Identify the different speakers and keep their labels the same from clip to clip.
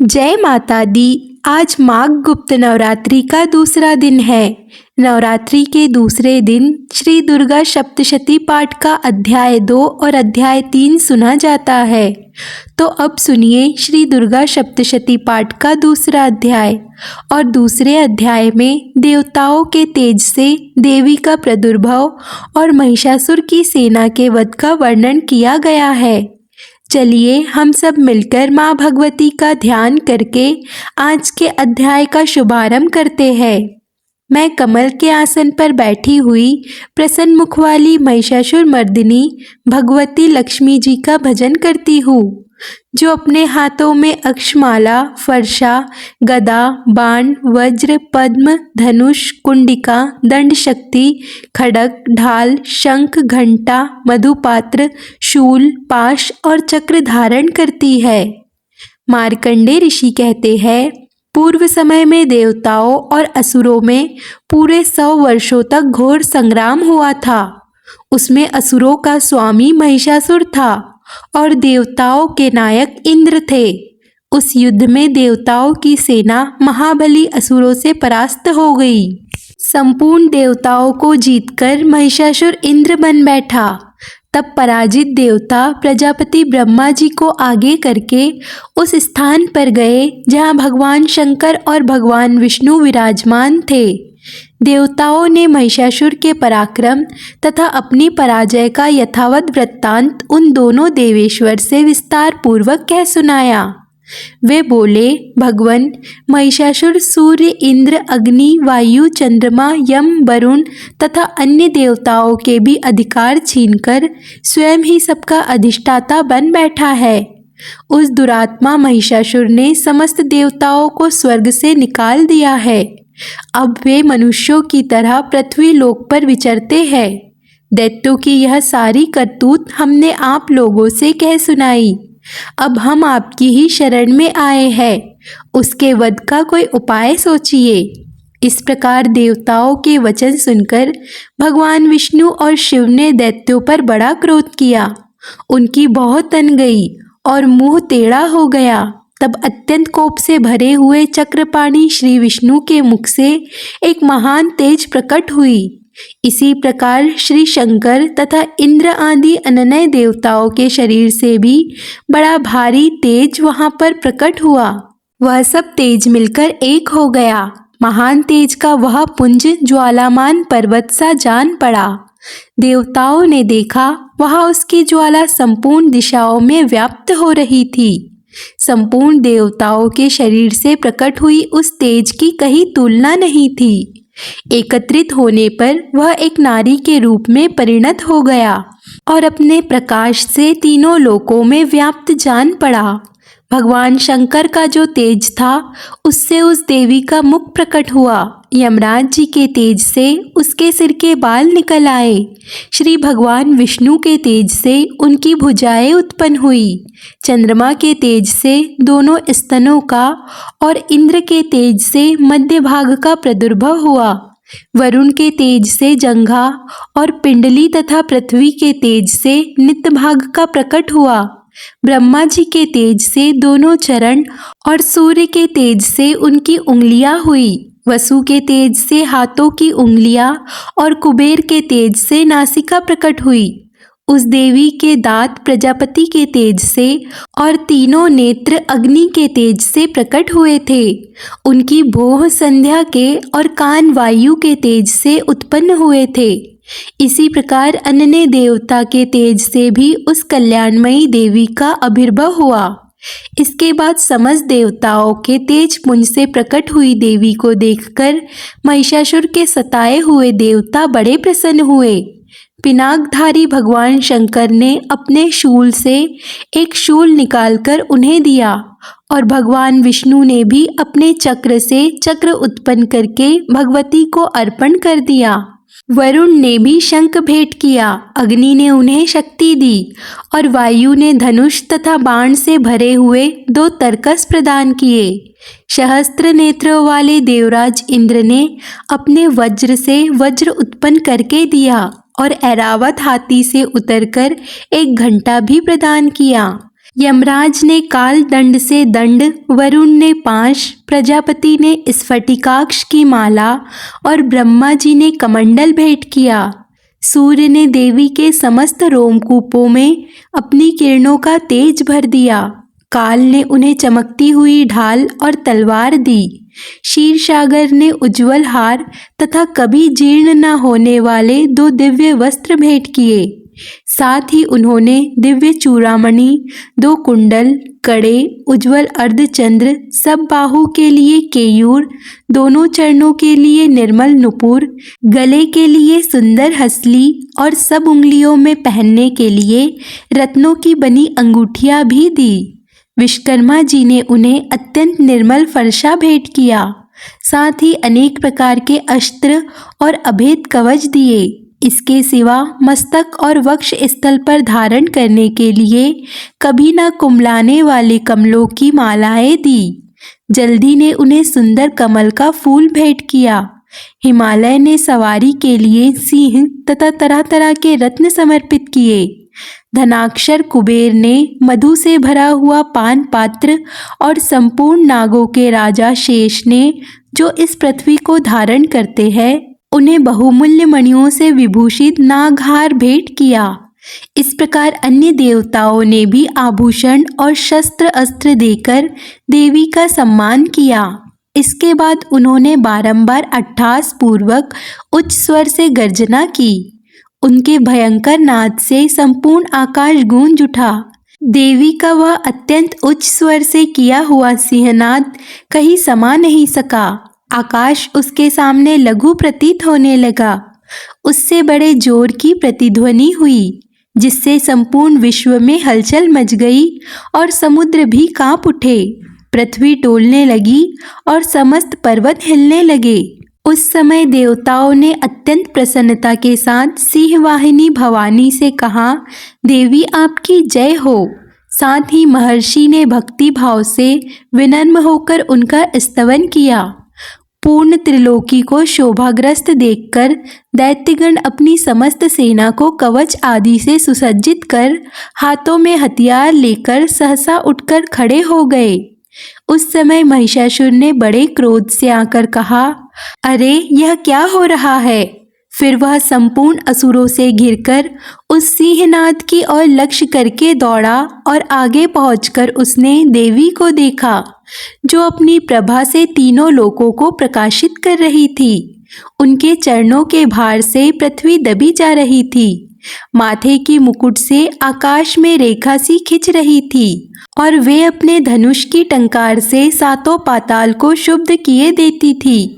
Speaker 1: जय माता दी। आज माघ गुप्त नवरात्रि का दूसरा दिन है। नवरात्रि के दूसरे दिन श्री दुर्गा सप्तशती पाठ का अध्याय 2 और अध्याय 3 सुना जाता है। तो अब सुनिए श्री दुर्गा सप्तशती पाठ का दूसरा अध्याय। और दूसरे अध्याय में देवताओं के तेज से देवी का प्रादुर्भाव और महिषासुर की सेना के वध का वर्णन किया गया है। चलिए हम सब मिलकर माँ भगवती का ध्यान करके आज के अध्याय का शुभारंभ करते हैं। मैं कमल के आसन पर बैठी हुई प्रसन्न मुख वाली महिषासुर मर्दिनी भगवती लक्ष्मी जी का भजन करती हूँ, जो अपने हाथों में अक्षमाला, फरसा, गदा, बाण, वज्र, पद्म, धनुष, कुंडिका, दंड शक्ति, खड्ग, ढाल, शंख, घंटा, मधुपात्र, शूल, पाश और चक्र धारण करती है। मार्कंडे ऋषि कहते हैं, पूर्व समय में देवताओं और असुरों में पूरे 100 वर्षों तक घोर संग्राम हुआ था। उसमें असुरों का स्वामी महिषासुर था और देवताओं के नायक इंद्र थे। उस युद्ध में देवताओं की सेना महाबली असुरों से परास्त हो गई। संपूर्ण देवताओं को जीतकर महिषासुर इंद्र बन बैठा। तब पराजित देवता प्रजापति ब्रह्मा जी को आगे करके उस स्थान पर गए जहाँ भगवान शंकर और भगवान विष्णु विराजमान थे। देवताओं ने महिषासुर के पराक्रम तथा अपनी पराजय का यथावत वृत्तांत उन दोनों देवेश्वर से विस्तार पूर्वक कह सुनाया। वे बोले, भगवन, महिषासुर सूर्य, इंद्र, अग्नि, वायु, चंद्रमा, यम, वरुण तथा अन्य देवताओं के भी अधिकार छीनकर स्वयं ही सबका अधिष्ठाता बन बैठा है। उस दुरात्मा महिषासुर ने समस्त देवताओं को स्वर्ग से निकाल दिया है। अब वे मनुष्यों की तरह पृथ्वी लोक पर विचरते हैं। दैत्यों की यह सारी करतूत हमने आप लोगों से कह सुनाई। अब हम आपकी ही शरण में आए हैं। उसके वध का कोई उपाय सोचिए। इस प्रकार देवताओं के वचन सुनकर भगवान विष्णु और शिव ने दैत्यों पर बड़ा क्रोध किया। उनकी बहुत तन गई और मुंह टेढ़ा हो गया। तब अत्यंत कोप से भरे हुए चक्रपाणी श्री विष्णु के मुख से एक महान तेज प्रकट हुई। इसी प्रकार श्री शंकर तथा इंद्र आदि अनन्य देवताओं के शरीर से भी बड़ा भारी तेज वहां पर प्रकट हुआ। वह सब तेज मिलकर एक हो गया। महान तेज का वह पुंज ज्वालामान पर्वत सा जान पड़ा। देवताओं ने देखा, वहां उसकी ज्वाला संपूर्ण दिशाओं में व्याप्त हो रही थी। संपूर्ण देवताओं के शरीर से प्रकट हुई उस तेज की कहीं तुलना नहीं थी। एकत्रित होने पर वह एक नारी के रूप में परिणत हो गया और अपने प्रकाश से तीनों लोकों में व्याप्त जान पड़ा। भगवान शंकर का जो तेज था, उससे उस देवी का मुख प्रकट हुआ। यमराज जी के तेज से उसके सिर के बाल निकल आए। श्री भगवान विष्णु के तेज से उनकी भुजाएं उत्पन्न हुई। चंद्रमा के तेज से दोनों स्तनों का और इंद्र के तेज से मध्य भाग का प्रादुर्भाव हुआ। वरुण के तेज से जंघा और पिंडली तथा पृथ्वी के तेज से नित्य भाग का प्रकट हुआ। ब्रह्मा जी के तेज से दोनों चरण और सूर्य के तेज से उनकी उंगलियां हुई। वसु के तेज से हाथों की उंगलियां और कुबेर के तेज से नासिका प्रकट हुई। उस देवी के दांत प्रजापति के तेज से और तीनों नेत्र अग्नि के तेज से प्रकट हुए थे। उनकी भौह संध्या के और कान वायु के तेज से उत्पन्न हुए थे। इसी प्रकार अन्य देवता के तेज से भी उस कल्याणमयी देवी का आविर्भाव हुआ। इसके बाद समस्त देवताओं के तेज पुंज से प्रकट हुई देवी को देखकर महिषासुर के सताए हुए देवता बड़े प्रसन्न हुए। पिनाकधारी भगवान शंकर ने अपने शूल से एक शूल निकालकर उन्हें दिया और भगवान विष्णु ने भी अपने चक्र से चक्र उत्पन्न करके भगवती को अर्पण कर दिया। वरुण ने भी शंख भेंट किया। अग्नि ने उन्हें शक्ति दी और वायु ने धनुष तथा बाण से भरे हुए 2 तरकस प्रदान किए। सहस्त्र नेत्रों वाले देवराज इंद्र ने अपने वज्र से वज्र उत्पन्न करके दिया और ऐरावत हाथी से उतरकर एक घंटा भी प्रदान किया। यमराज ने काल दंड से दंड, वरुण ने पाश, प्रजापति ने स्फटिकाक्ष की माला और ब्रह्मा जी ने कमंडल भेंट किया। सूर्य ने देवी के समस्त रोमकूपों में अपनी किरणों का तेज भर दिया। काल ने उन्हें चमकती हुई ढाल और तलवार दी। क्षीरसागर ने उज्जवल हार तथा कभी जीर्ण न होने वाले 2 दिव्य वस्त्र भेंट किए। साथ ही उन्होंने दिव्य चूड़ामणि, 2 कुंडल, कड़े, उज्जवल अर्धचंद्र, सब बाहु के लिए केयूर, दोनों चरणों के लिए निर्मल नुपुर, गले के लिए सुंदर हसली और सब उंगलियों में पहनने के लिए रत्नों की बनी अंगूठियां भी दी। विश्वकर्मा जी ने उन्हें अत्यंत निर्मल फरसा भेंट किया। साथ ही अनेक प्रकार के अस्त्र और अभेद कवच दिए। इसके सिवा मस्तक और वक्ष स्थल पर धारण करने के लिए कभी न कुम्हलाने वाले कमलों की मालाएं दी। जल्दी ने उन्हें सुंदर कमल का फूल भेंट किया। हिमालय ने सवारी के लिए सिंह तथा तरह तरह के रत्न समर्पित किए। धनाक्षर कुबेर ने मधु से भरा हुआ पान पात्र और संपूर्ण नागों के राजा शेष ने, जो इस पृथ्वी को धारण करते हैं, उन्हें बहुमूल्य मणियों से विभूषित नागहार भेंट किया। इस प्रकार अन्य देवताओं ने भी आभूषण और शस्त्र अस्त्र देकर देवी का सम्मान किया। इसके बाद उन्होंने बारंबार अट्टहास पूर्वक उच्च स्वर से गर्जना की। उनके भयंकर नाद से संपूर्ण आकाश गूंज उठा। देवी का वह अत्यंत उच्च स्वर से किया हुआ सिंहनाद कहीं समा नहीं सका। आकाश उसके सामने लघु प्रतीत होने लगा। उससे बड़े जोर की प्रतिध्वनि हुई, जिससे संपूर्ण विश्व में हलचल मच गई और समुद्र भी कांप उठे। पृथ्वी डोलने लगी और समस्त पर्वत हिलने लगे। उस समय देवताओं ने अत्यंत प्रसन्नता के साथ सिंहवाहिनी भवानी से कहा, देवी आपकी जय हो। साथ ही महर्षि ने भक्ति भाव से विनम्र होकर उनका स्तवन किया। पूर्ण त्रिलोकी को शोभाग्रस्त देखकर दैत्यगण अपनी समस्त सेना को कवच आदि से सुसज्जित कर हाथों में हथियार लेकर सहसा उठकर खड़े हो गए। उस समय महिषासुर ने बड़े क्रोध से आकर कहा, अरे यह क्या हो रहा है? फिर वह संपूर्ण असुरों से घिरकर उस सिंहनाद की ओर लक्ष्य करके दौड़ा और आगे पहुंचकर उसने देवी को देखा, जो अपनी प्रभा से तीनों लोकों को प्रकाशित कर रही थी। उनके चरणों के भार से पृथ्वी दबी जा रही थी। माथे की मुकुट से आकाश में रेखा सी खिंच रही थी और वे अपने धनुष की टंकार से 7 पाताल को शुद्ध किए देती थी।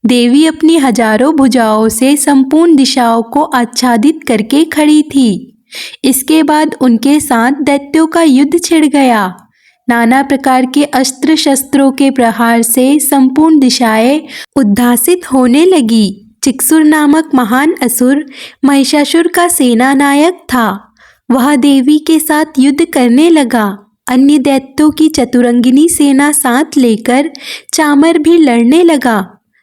Speaker 1: देवी अपनी हजारों भुजाओं से संपूर्ण दिशाओं को आच्छादित करके खड़ी थी। इसके बाद उनके साथ दैत्यों का युद्ध छिड़ गया। नाना प्रकार के अस्त्र शस्त्रों के प्रहार से संपूर्ण दिशाएं उद्भासित होने लगी। चिक्सुर नामक महान असुर महिषासुर का सेना नायक था। वह देवी के साथ युद्ध करने लगा। अन्य दैत्यों की चतुरंगिनी सेना साथ लेकर चामर भी लड़ने लगा।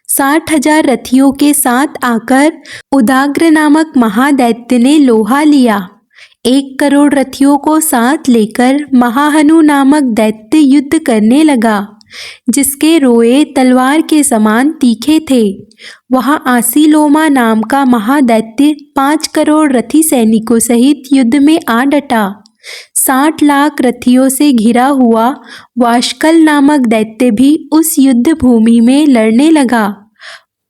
Speaker 1: 60,000 रथियों के साथ आकर उदाग्र नामक महादैत्य ने लोहा लिया। 1 करोड़ रथियों को साथ लेकर महाहनु नामक दैत्य युद्ध करने लगा, जिसके रोए तलवार के समान तीखे थे। वहां आसीलोमा नाम का महादैत्य 5 करोड़ रथी सैनिकों सहित युद्ध में आ डटा। 60 लाख रथियों से घिरा हुआ वाशकल नामक दैत्य भी उस युद्ध भूमि में लड़ने लगा।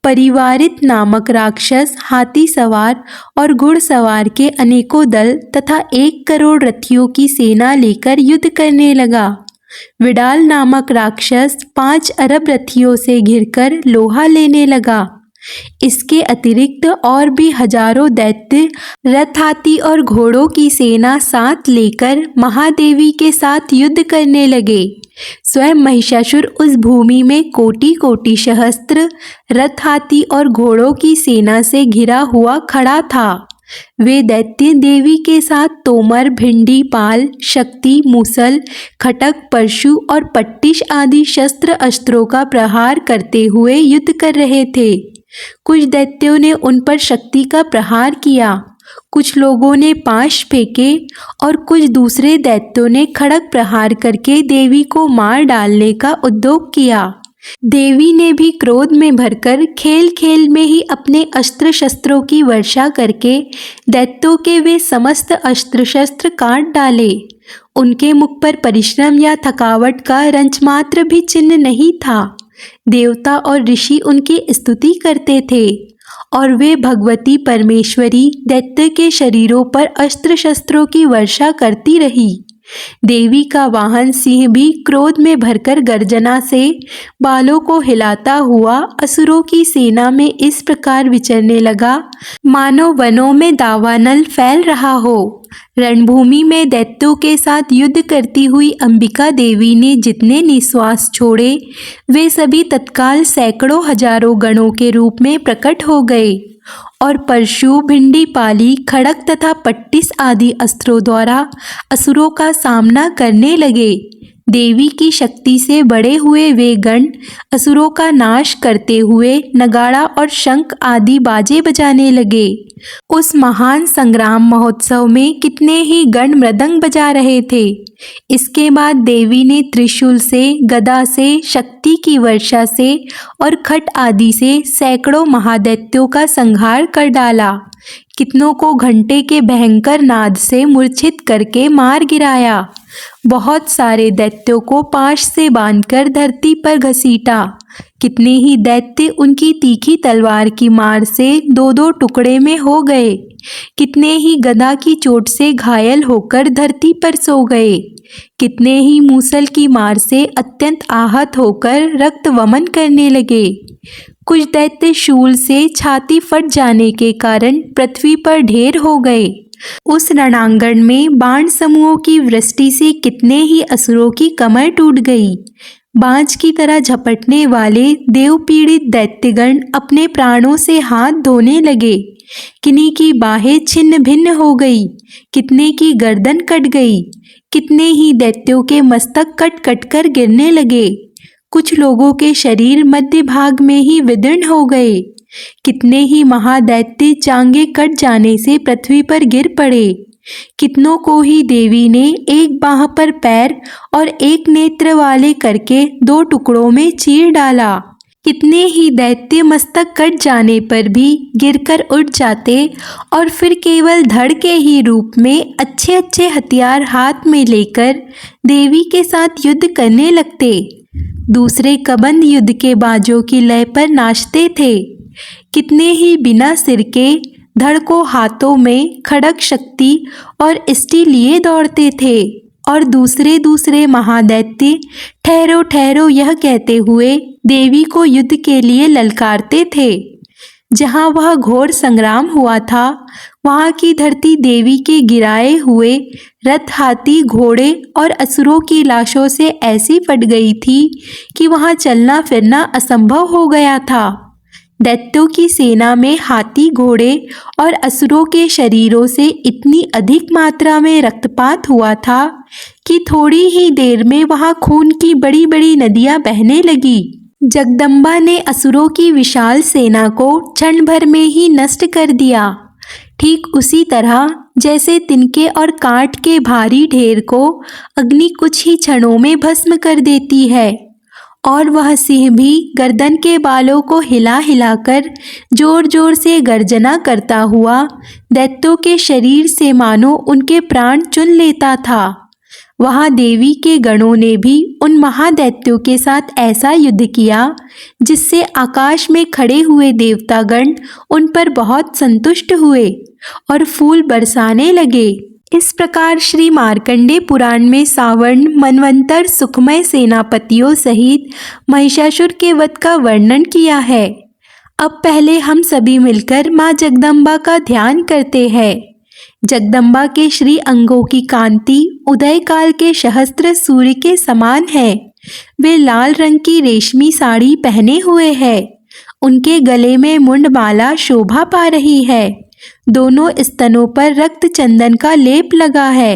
Speaker 1: परिवारित नामक राक्षस हाथी सवार और घुड़सवार के अनेकों दल तथा 1 करोड़ रथियों की सेना लेकर युद्ध करने लगा। विडाल नामक राक्षस 5 अरब रथियों से घिरकर लोहा लेने लगा। इसके अतिरिक्त और भी हजारों दैत्य रथ, हाथी और घोड़ों की सेना साथ लेकर महादेवी के साथ युद्ध करने लगे। स्वयं महिषासुर उस भूमि में कोटि कोटि सहस्त्र रथ, हाथी और घोड़ों की सेना से घिरा हुआ खड़ा था। वे दैत्य देवी के साथ तोमर, भिंडी, पाल, शक्ति, मूसल, खटक, परशु और पट्टिश आदि शस्त्र अस्त्रों का प्रहार करते हुए युद्ध कर रहे थे। कुछ दैत्यों ने उन पर शक्ति का प्रहार किया, कुछ लोगों ने पाश फेंके और कुछ दूसरे दैत्यों ने खड़ग प्रहार करके देवी को मार डालने का उद्योग किया। देवी ने भी क्रोध में भरकर खेल खेल में ही अपने अस्त्र शस्त्रों की वर्षा करके दैत्यों के वे समस्त अस्त्र शस्त्र काट डाले। उनके मुख पर परिश्रम या थकावट का रंचमात्र भी चिन्ह नहीं था। देवता और ऋषि उनकी स्तुति करते थे और वे भगवती परमेश्वरी दैत्य के शरीरों पर अस्त्र शस्त्रों की वर्षा करती रही। देवी का वाहन सिंह भी क्रोध में भरकर गर्जना से बालों को हिलाता हुआ असुरों की सेना में इस प्रकार विचरने लगा मानो वनों में दावानल फैल रहा हो। रणभूमि में दैत्यों के साथ युद्ध करती हुई अंबिका देवी ने जितने निश्वास छोड़े वे सभी तत्काल सैकड़ों हजारों गणों के रूप में प्रकट हो गए और परशु, भिंडी पाली, खड़ग तथा पट्टिस आदि अस्त्रों द्वारा असुरों का सामना करने लगे। देवी की शक्ति से बड़े हुए वे गण असुरों का नाश करते हुए नगाड़ा और शंख आदि बाजे बजाने लगे। उस महान संग्राम महोत्सव में कितने ही गण मृदंग बजा रहे थे। इसके बाद देवी ने त्रिशूल से, गदा से, शक्ति की वर्षा से और खट आदि से सैकड़ों महादैत्यों का संहार कर डाला। कितनों को घंटे के भयंकर नाद से मूर्छित करके मार गिराया। बहुत सारे दैत्यों को पाश से बांधकर धरती पर घसीटा। कितने ही दैत्य उनकी तीखी तलवार की मार से दो दो टुकड़े में हो गए। कितने ही गदा की चोट से घायल होकर धरती पर सो गए। कितने ही मूसल की मार से अत्यंत आहत होकर रक्त वमन करने लगे। कुछ दैत्य शूल से छाती फट जाने के कारण पृथ्वी पर ढेर हो गए। उस रणांगण में बाण समूहों की वृष्टि से कितने ही असुरों की कमर टूट गई। बाज की तरह झपटने वाले देव पीड़ित दैत्यगण अपने प्राणों से हाथ धोने लगे। किन्हीं की बाहें छिन्न भिन्न हो गई, कितने की गर्दन कट गई। कितने ही दैत्यों के मस्तक कट कट कर गिरने लगे। कुछ लोगों के शरीर मध्य भाग में ही विदीर्ण हो गए। कितने ही महादैत्य जांघें कट जाने से पृथ्वी पर गिर पड़े। कितनों को ही देवी ने एक बाह पर पैर और एक नेत्र वाले करके दो टुकड़ों में चीर डाला। कितने ही दैत्य मस्तक कट जाने पर भी गिरकर उठ जाते और फिर केवल धड़ के ही रूप में अच्छे अच्छे हथियार हाथ में लेकर देवी के साथ युद्ध करने लगते। दूसरे कबंध युद्ध के बाजों की लय पर नाचते थे। कितने ही बिना सिर के धड़ को हाथों में खड़ग शक्ति और इष्टि लिए दौड़ते थे और दूसरे दूसरे महादैत्य ठहरो ठहरो यह कहते हुए देवी को युद्ध के लिए ललकारते थे। जहाँ वह घोर संग्राम हुआ था वहाँ की धरती देवी के गिराए हुए रथ, हाथी, घोड़े और असुरों की लाशों से ऐसी फट गई थी कि वहाँ चलना फिरना असंभव हो गया था। दैत्यों की सेना में हाथी, घोड़े और असुरों के शरीरों से इतनी अधिक मात्रा में रक्तपात हुआ था कि थोड़ी ही देर में वहाँ खून की बड़ी बड़ी नदियाँ बहने लगी। जगदम्बा ने असुरों की विशाल सेना को क्षण भर में ही नष्ट कर दिया। ठीक उसी तरह जैसे तिनके और कांट के भारी ढेर को अग्नि कुछ ही क्षणों में भस्म कर देती है। और वह सिंह भी गर्दन के बालों को हिला हिलाकर जोर जोर से गर्जना करता हुआ दैत्यों के शरीर से मानो उनके प्राण चुन लेता था। वहाँ देवी के गणों ने भी उन महादैत्यों के साथ ऐसा युद्ध किया जिससे आकाश में खड़े हुए देवतागण उन पर बहुत संतुष्ट हुए और फूल बरसाने लगे। इस प्रकार श्री मार्कंडेय पुराण में सावर्ण, मनवंतर, सुखमय सेनापतियों सहित महिषासुर के वध का वर्णन किया है। अब पहले हम सभी मिलकर माँ जगदम्बा का ध्यान करते हैं। जगदम्बा के श्री अंगों की कांति उदय काल के सहस्त्र सूर्य के समान है। वे लाल रंग की रेशमी साड़ी पहने हुए हैं। उनके गले में मुंडमाला शोभा पा रही है। दोनों स्तनों पर रक्त चंदन का लेप लगा है।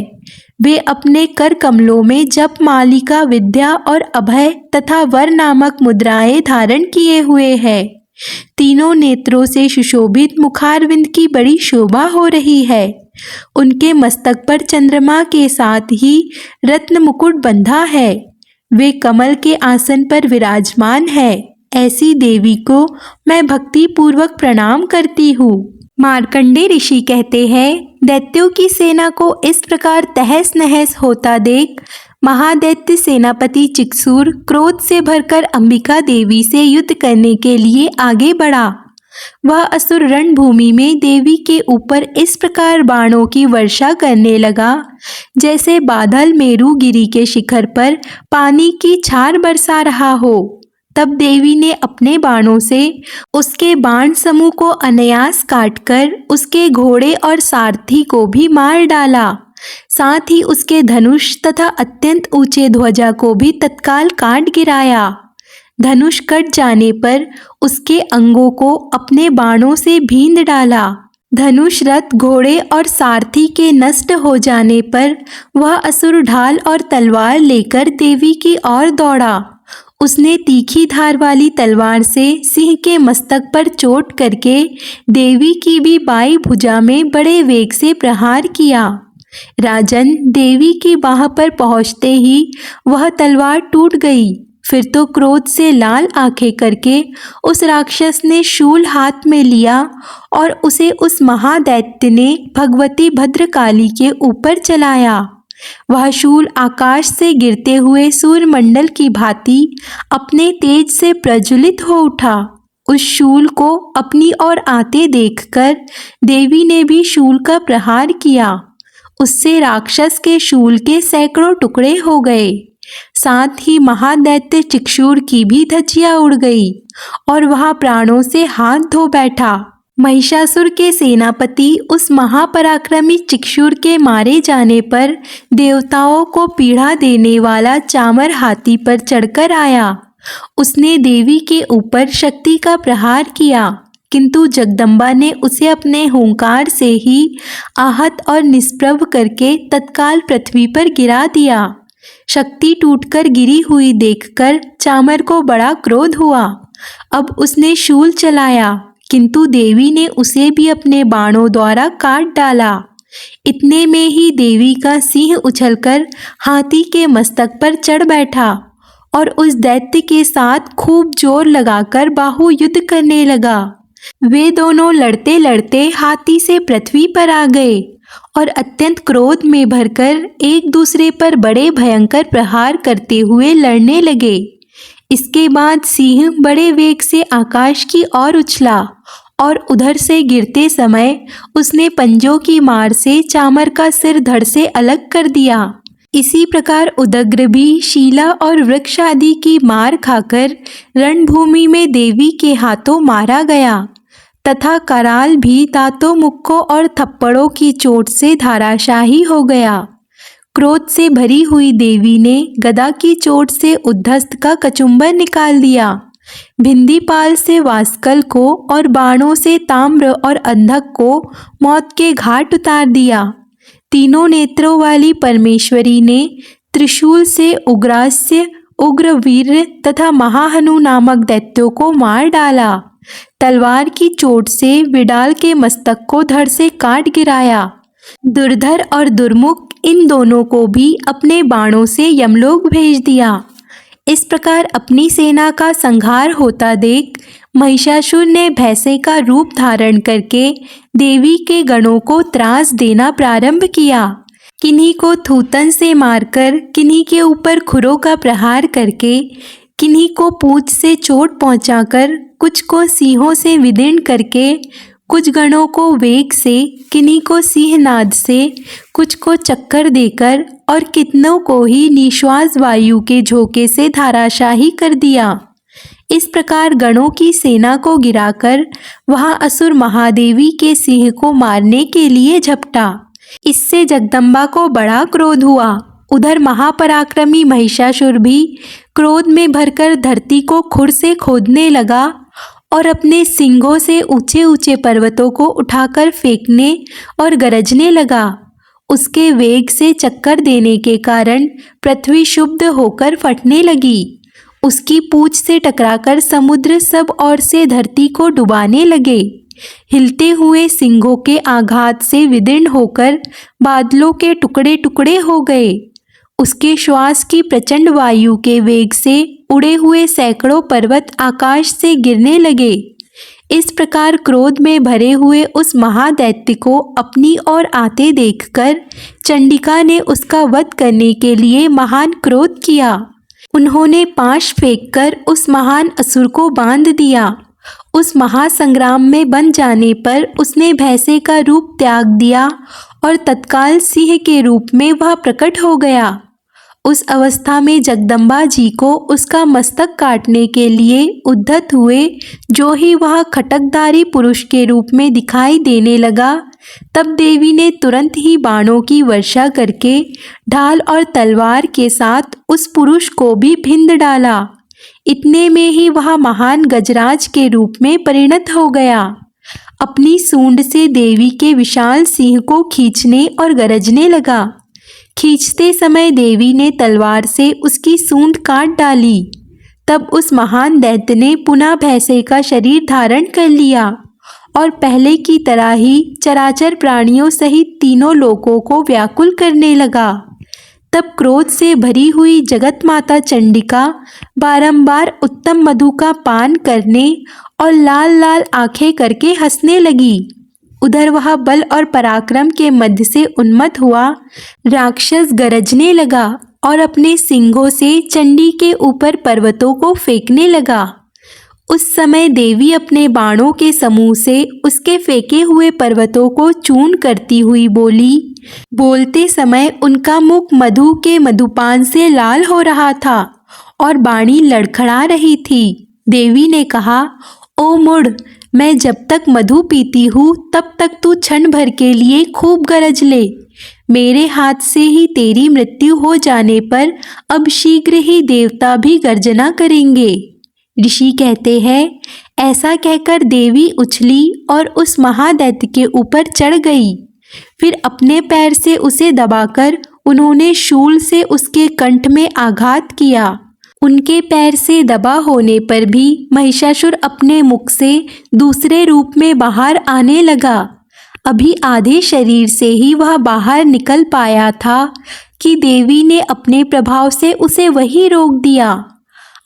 Speaker 1: वे अपने कर कमलों में जप मालिका, विद्या और अभय तथा वर नामक मुद्राएं धारण किए हुए हैं। तीनों नेत्रों से सुशोभित मुखारविंद की बड़ी शोभा हो रही है। उनके मस्तक पर चंद्रमा के साथ ही रत्न मुकुट बंधा है। वे कमल के आसन पर विराजमान है। ऐसी देवी को मैं भक्ति पूर्वक प्रणाम करती हूँ। मार्कंडे ऋषि कहते हैं, दैत्यों की सेना को इस प्रकार तहस नहस होता देख महादैत्य सेनापति चिक्षुर क्रोध से भरकर अंबिका देवी से युद्ध करने के लिए आगे बढ़ा। वह असुर रणभूमि में देवी के ऊपर इस प्रकार बाणों की वर्षा करने लगा जैसे बादल मेरुगिरी के शिखर पर पानी की छार बरसा रहा हो। तब देवी ने अपने बाणों से उसके बाण समूह को अनायास काटकर उसके घोड़े और सारथी को भी मार डाला। साथ ही उसके धनुष तथा अत्यंत ऊंचे ध्वजा को भी तत्काल काट गिराया। धनुष कट जाने पर उसके अंगों को अपने बाणों से भींद डाला। धनुष, रथ, घोड़े और सारथी के नष्ट हो जाने पर वह असुर ढाल और तलवार लेकर देवी की ओर दौड़ा। उसने तीखी धार वाली तलवार से सिंह के मस्तक पर चोट करके देवी की भी बाईं भुजा में बड़े वेग से प्रहार किया। राजन, देवी की बाह पर पहुंचते ही वह तलवार टूट गई। फिर तो क्रोध से लाल आंखें करके उस राक्षस ने शूल हाथ में लिया और उसे उस महादैत्य ने भगवती भद्रकाली के ऊपर चलाया। वह शूल आकाश से गिरते हुए सूर्यमंडल की भांति अपने तेज से प्रज्वलित हो उठा। उस शूल को अपनी ओर आते देखकर देवी ने भी शूल का प्रहार किया। उससे राक्षस के शूल के सैकड़ों टुकड़े हो गए। साथ ही महादैत्य चिक्षुर की भी धज्जियां उड़ गई और वह प्राणों से हाथ धो बैठा। महिषासुर के सेनापति उस महापराक्रमी चिक्षुर के मारे जाने पर देवताओं को पीड़ा देने वाला चामर हाथी पर चढ़कर आया। उसने देवी के ऊपर शक्ति का प्रहार किया, किंतु जगदम्बा ने उसे अपने हुंकार से ही आहत और निष्प्रभ करके तत्काल पृथ्वी पर गिरा दिया। शक्ति टूटकर गिरी हुई देखकर चामर को बड़ा क्रोध हुआ। अब उसने शूल चलाया, किंतु देवी ने उसे भी अपने बाणों द्वारा काट डाला। इतने में ही देवी का सिंह उछलकर हाथी के मस्तक पर चढ़ बैठा और उस दैत्य के साथ खूब जोर लगाकर बाहु युद्ध करने लगा। वे दोनों लड़ते लड़ते हाथी से पृथ्वी पर आ गए और अत्यंत क्रोध में भरकर एक दूसरे पर बड़े भयंकर प्रहार करते हुए लड़ने लगे। इसके बाद सिंह बड़े वेग से आकाश की ओर उछला और उधर से गिरते समय उसने पंजों की मार से चामर का सिर धड़ से अलग कर दिया। इसी प्रकार उदग्र भी शीला और वृक्ष आदि की मार खाकर रणभूमि में देवी के हाथों मारा गया तथा कराल भी दांतों, मुक्कों और थप्पड़ों की चोट से धाराशाही हो गया। क्रोध से भरी हुई देवी ने गदा की चोट से उद्धस्त का कचुम्बर निकाल दिया, भिंदीपाल से वास्कल को और बाणों से ताम्र और अंधक को मौत के घाट उतार दिया। तीनों नेत्रों वाली परमेश्वरी ने त्रिशूल से उग्रास्य, उग्रवीर तथा महाहनु नामक दैत्यों को मार डाला। तलवार की चोट से विडाल के मस्तक को धड़ से काट गिराया। दुर्धर और दुर्मुख इन दोनों को भी अपने बाणों से यमलोक भेज दिया। इस प्रकार अपनी सेना का संहार होता देख महिषासुर ने भैंसे का रूप धारण करके देवी के गणों को त्रास देना प्रारंभ किया। किन्हीं को थूतन से मारकर, किन्हीं के ऊपर खुरों का प्रहार करके, किन्हीं को पूंछ से चोट पहुंचाकर, कुछ को सिंहों से विदीर्ण करके, कुछ गणों को वेग से, किन्हीं को सिंहनाद से, कुछ को चक्कर देकर और कितनों को ही निश्वास वायु के झोंके से धाराशाही कर दिया। इस प्रकार गणों की सेना को गिराकर वह असुर महादेवी के सिंह को मारने के लिए झपटा। इससे जगदम्बा को बड़ा क्रोध हुआ। उधर महापराक्रमी महिषासुर भी क्रोध में भरकर धरती को खुर से खोदने लगा और अपने सिंगों से ऊंचे ऊंचे पर्वतों को उठाकर फेंकने और गरजने लगा। उसके वेग से चक्कर देने के कारण पृथ्वी क्षुब्ध होकर फटने लगी। उसकी पूंछ से टकराकर समुद्र सब ओर से धरती को डुबाने लगे। हिलते हुए सिंगों के आघात से विदीर्ण होकर बादलों के टुकड़े टुकड़े हो गए। उसके श्वास की प्रचंड वायु के वेग से उड़े हुए सैकड़ों पर्वत आकाश से गिरने लगे। इस प्रकार क्रोध में भरे हुए उस महादैत्य को अपनी ओर आते देखकर चंडिका ने उसका वध करने के लिए महान क्रोध किया। उन्होंने पाश फेंककर उस महान असुर को बांध दिया। उस महासंग्राम में बन जाने पर उसने भैंसे का रूप त्याग दिया और तत्काल सिंह के रूप में वह प्रकट हो गया। उस अवस्था में जगदम्बा जी को उसका मस्तक काटने के लिए उद्यत हुए जो ही वह खटकधारी पुरुष के रूप में दिखाई देने लगा, तब देवी ने तुरंत ही बाणों की वर्षा करके ढाल और तलवार के साथ उस पुरुष को भी भिंद डाला। इतने में ही वह महान गजराज के रूप में परिणत हो गया। अपनी सूंड से देवी के विशाल सिंह को खींचने और गरजने लगा। खींचते समय देवी ने तलवार से उसकी सूंड काट डाली। तब उस महान दैत्य ने पुनः भैंसे का शरीर धारण कर लिया और पहले की तरह ही चराचर प्राणियों सहित तीनों लोकों को व्याकुल करने लगा। तब क्रोध से भरी हुई जगत माता चंडिका बारंबार उत्तम मधु का पान करने और लाल लाल आंखें करके हंसने लगी। उधर वह बल और पराक्रम के मध्य से उन्मत्त हुआ राक्षस गरजने लगा और अपने सिंगों से चंडी के ऊपर पर्वतों को फेंकने लगा। उस समय देवी अपने बाणों के समूह से उसके फेंके हुए पर्वतों को चूर्ण करती हुई बोली। बोलते समय उनका मुख मधु के मधुपान से लाल हो रहा था और बाणी लड़खड़ा रही थी। देवी ने कहा, ओ मूढ़, मैं जब तक मधु पीती हूँ तब तक तू क्षण भर के लिए खूब गरज ले। मेरे हाथ से ही तेरी मृत्यु हो जाने पर अब शीघ्र ही देवता भी गर्जना करेंगे। ऋषि कहते हैं, ऐसा कहकर देवी उछली और उस महादैत्य के ऊपर चढ़ गई। फिर अपने पैर से उसे दबाकर उन्होंने शूल से उसके कंठ में आघात किया। उनके पैर से दबा होने पर भी महिषासुर अपने मुख से दूसरे रूप में बाहर आने लगा। अभी आधे शरीर से ही वह बाहर निकल पाया था कि देवी ने अपने प्रभाव से उसे वहीं रोक दिया।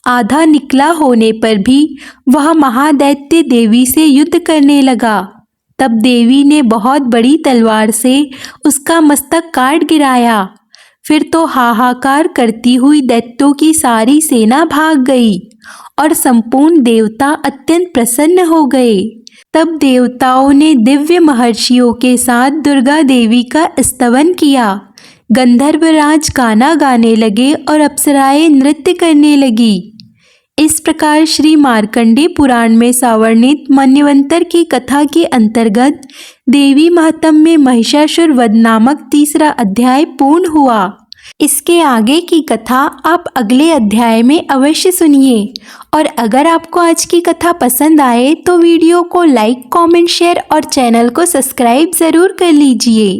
Speaker 1: आधा निकला होने पर भी वह महादैत्य देवी से युद्ध करने लगा। तब देवी ने बहुत बड़ी तलवार से उसका मस्तक काट गिराया। फिर तो हाहाकार करती हुई दैत्यों की सारी सेना भाग गई और संपूर्ण देवता अत्यंत प्रसन्न हो गए। तब देवताओं ने दिव्य महर्षियों के साथ दुर्गा देवी का स्तवन किया। गंधर्वराज गाना गाने लगे और अप्सराएं नृत्य करने लगी। इस प्रकार श्री मार्कंडेय पुराण में सावर्णित मन्वंतर की कथा के अंतर्गत देवी महात्म्य में महिषासुर वध नामक तीसरा अध्याय पूर्ण हुआ। इसके आगे की कथा आप अगले अध्याय में अवश्य सुनिए। और अगर आपको आज की कथा पसंद आए तो वीडियो को लाइक, कमेंट, शेयर और चैनल को सब्सक्राइब ज़रूर कर लीजिए।